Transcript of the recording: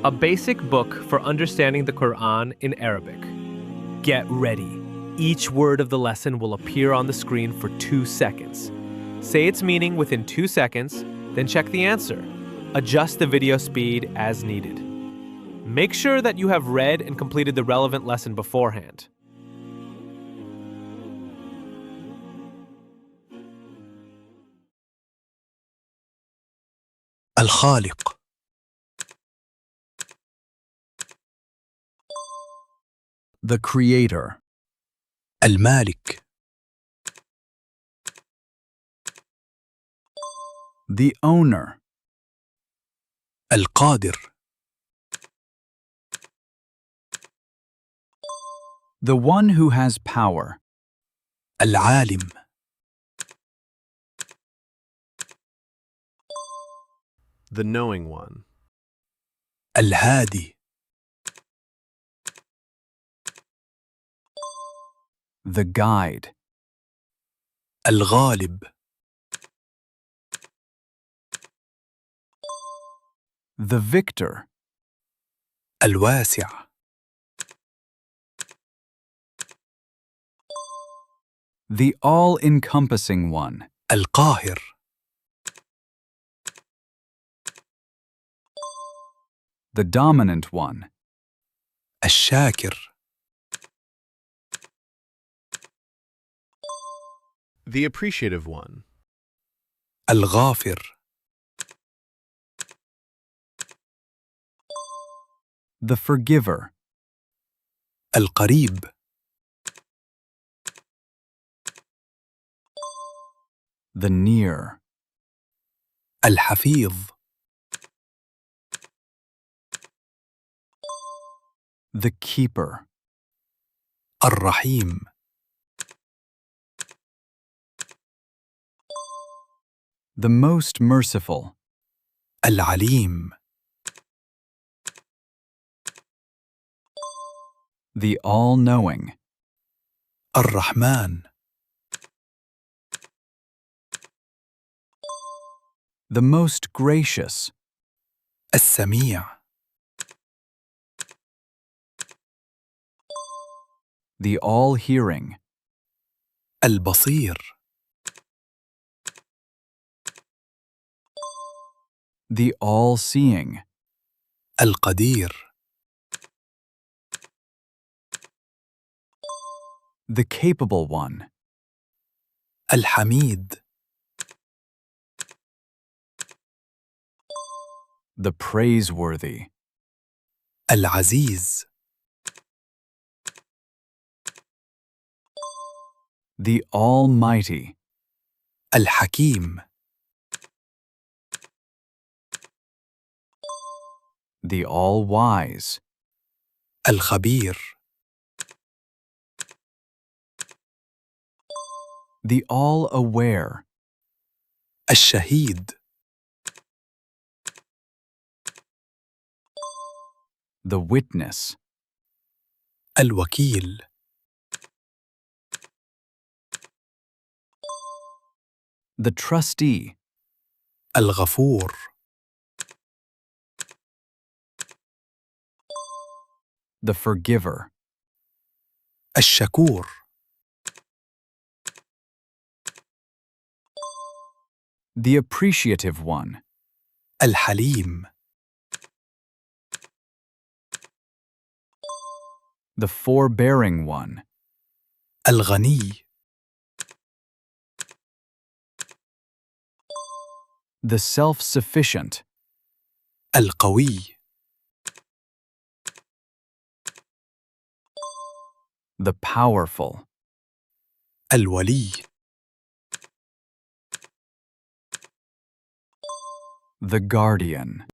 A basic book for understanding the Quran in Arabic. Get ready. Each word of the lesson will appear on the screen for 2 seconds. Say its meaning within 2 seconds, then check the answer. Adjust the video speed as needed. Make sure that you have read and completed the relevant lesson beforehand. الخالق The creator, المالك the owner, القادر the one who has power, العالم The knowing one. الهادي the guide, الغالب the victor, الواسع the all-encompassing one, القاهر the dominant one, الشاكر The appreciative one. الغافر the forgiver, القريب the near, الحفيظ the keeper, الرحيم the most merciful, العليم the all-knowing, الرحمن the most gracious, السميع the all-hearing, البصير the all-seeing, القدير the capable one, الحميد the praiseworthy, العزيز the almighty, الحكيم the all-wise, الخبير the all-aware, الشهيد the witness, الوكيل the trustee, الغفور the forgiver, الشكور the appreciative one, الحليم the forbearing one, الغني the self-sufficient, القوي the powerful, الولي the guardian.